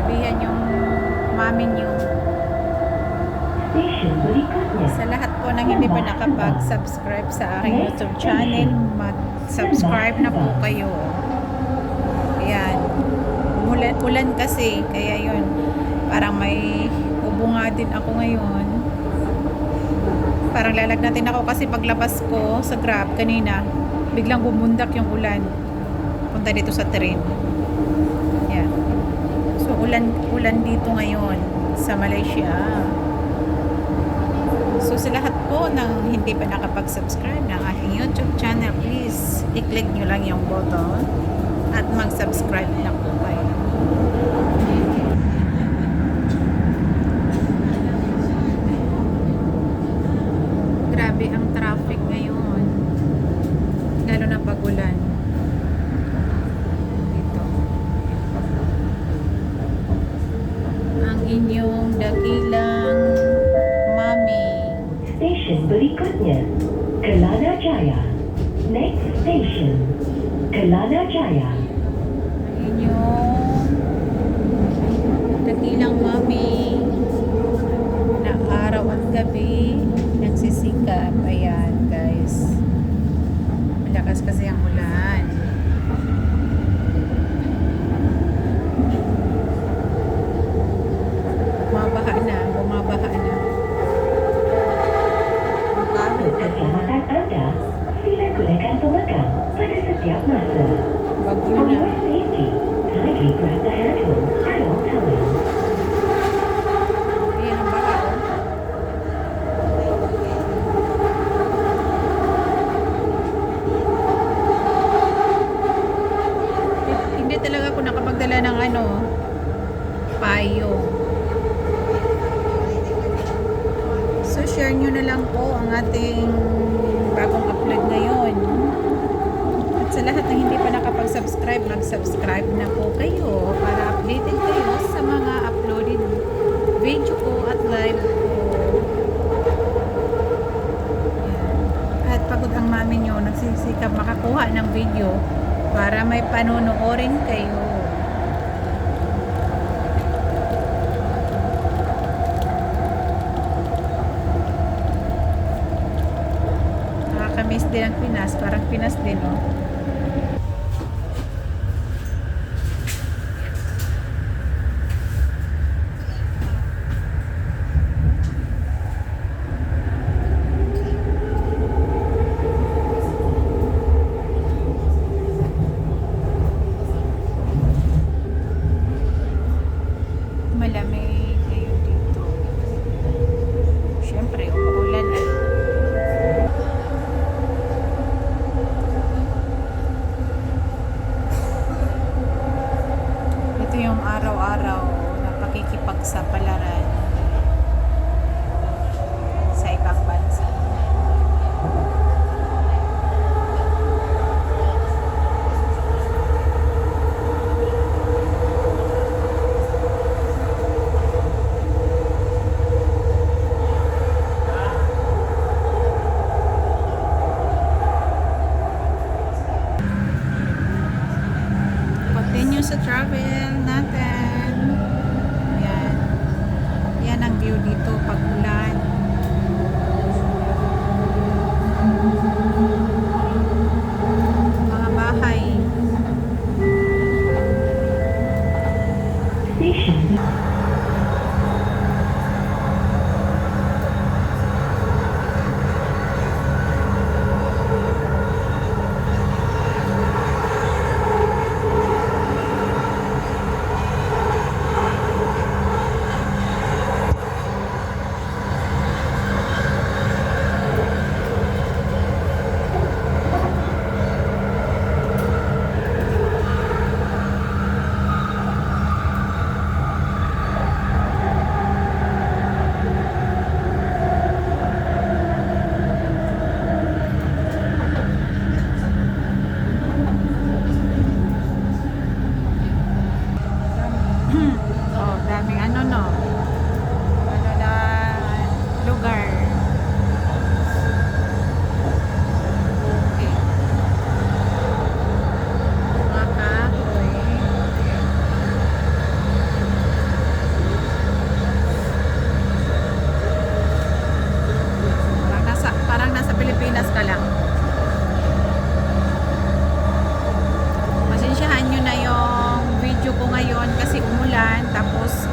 sabihan yung mami niyo. Sa lahat po ng hindi pa nakapag-subscribe sa aking YouTube channel, mag-subscribe na po kayo. Ayan. Ulan kasi, kaya yun. Parang may ubo nga din ako ngayon. Parang lalagnatin ako kasi paglabas ko sa Grab kanina, biglang bumundak yung ulan. Punta dito sa train. Ayan. So, ulan dito ngayon sa Malaysia. So sa lahat po ng hindi pa nakapag-subscribe ng aking YouTube channel, please i-click nyo lang yung button at mag-subscribe na po kayo. Grabe ang traffic ngayon, lalo na pag ulan. Dito. Ang inyong dakilang mami. Station berikutnya, Kelana Jaya. Next station, Kelana Jaya. Ayun yung dakilang mami na araw at gabi nagsisikap. Ayan guys, malakas kasi ang ulan. Bumabaha na. Keselamatan Anda, sila gunakan pemegang pada setiap masa. Bagyo For na. your safety, kindly grab the handle at all times. Ayan ang baha, oh. Hindi talaga ako nakapagdala ng payo. So share nyo na lang po ang ating bagong upload ngayon. At sa lahat ng hindi pa nakapag-subscribe, mag-subscribe na po kayo para updated kayo sa mga uploaded video ko at live ko. Ayan. At pagod ang mami nyo, nagsisikap makakuha ng video para may panonoorin kayo. Nakakamiss din ang Pinas, parang Pinas din, oh. Malamig ngayon dito. Siyempre, umuulan na. Ito yung araw-araw na pakikipagsapalaran sa ibang bansa. Continue sa travel natin. Yan. Yan ang view dito pag ulan. Mga bahay. Station.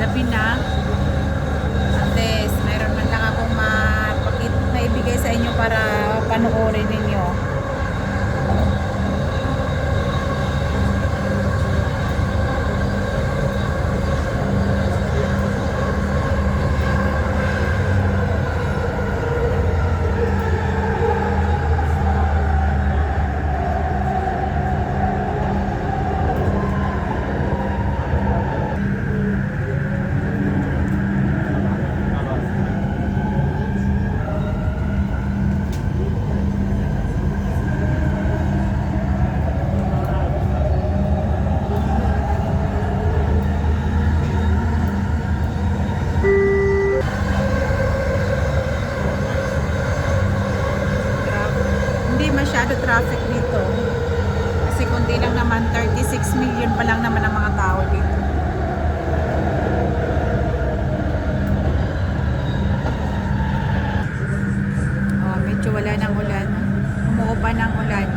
gabi na. At least, meron man lang akong maibigay sa inyo para panoorin ninyo. Hindi masyado traffic dito. Kasi kundi lang naman, 36 million pa lang naman ang mga tao dito. Oh, medyo wala ng ulan. Umuupa ng ulan.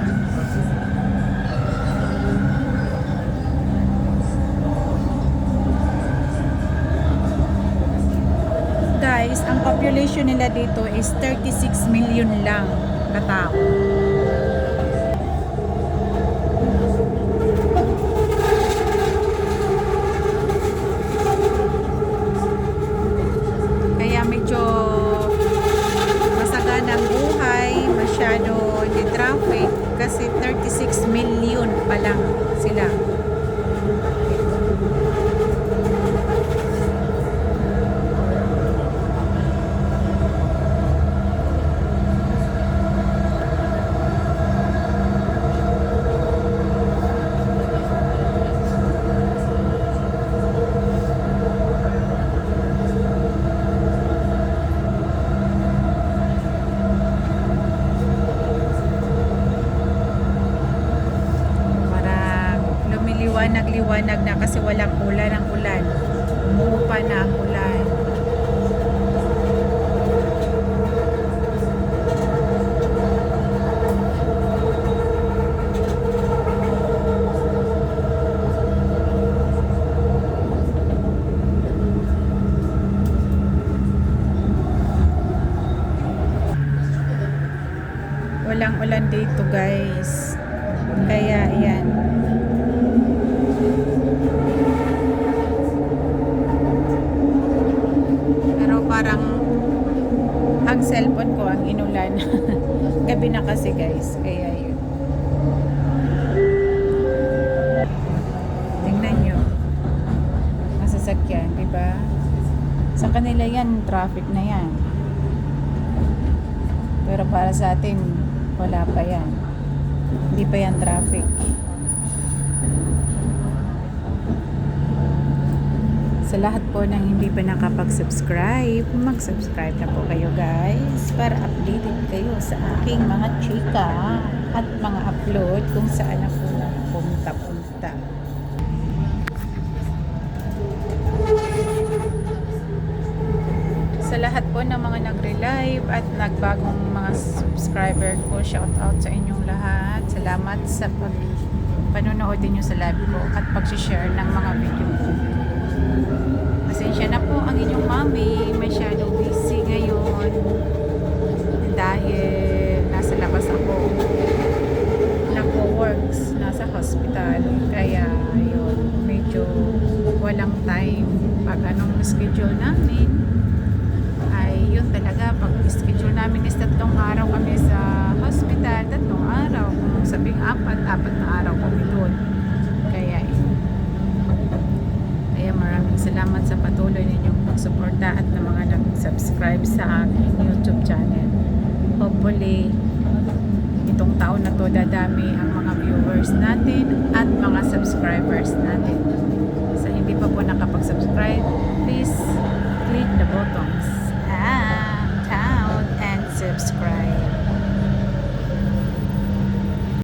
Guys, ang population nila dito is 36 million lang katao. Kaya medyo masagana ang buhay, masyado hindi traffic kasi 36 million pa lang sila. Liwanag na kasi walang ulan ang ulan. Umuupa na ang ulan. Walang ulan dito, guys. Kaya yan. Parang ang cellphone ko ang inulan. Gabi na kasi, guys, kaya yun. Tingnan nyo masasakyan, diba? Sa kanila yan, traffic na yan, pero para sa atin wala pa yan, hindi pa yan traffic. Sa lahat po ng hindi pa nakapag-subscribe, mag-subscribe na po kayo, guys, para updated kayo sa aking mga chika at mga upload kung saan ako na punta-punta. Sa lahat po ng mga nagre-live at nagbagong mga subscriber ko, shout out sa inyong lahat. Salamat sa panonood niyo sa live ko at pag-share ng mga video ko. Pasensya na po ang inyong mami, masyadong busy ngayon dahil nasa labas ako, nagwo-works, nasa hospital, kaya yun, medyo walang time. Pag anong schedule namin ay yun talaga, pag schedule namin is 3 araw kami sa hospital, 3 araw, kung sabing 4 na araw kami doon. Kaya maraming salamat sa patuloy ninyong pagsuporta at ng mga nag-subscribe sa aking YouTube channel. Hopefully, itong taon na to dadami ang mga viewers natin at mga subscribers natin. Sa hindi pa po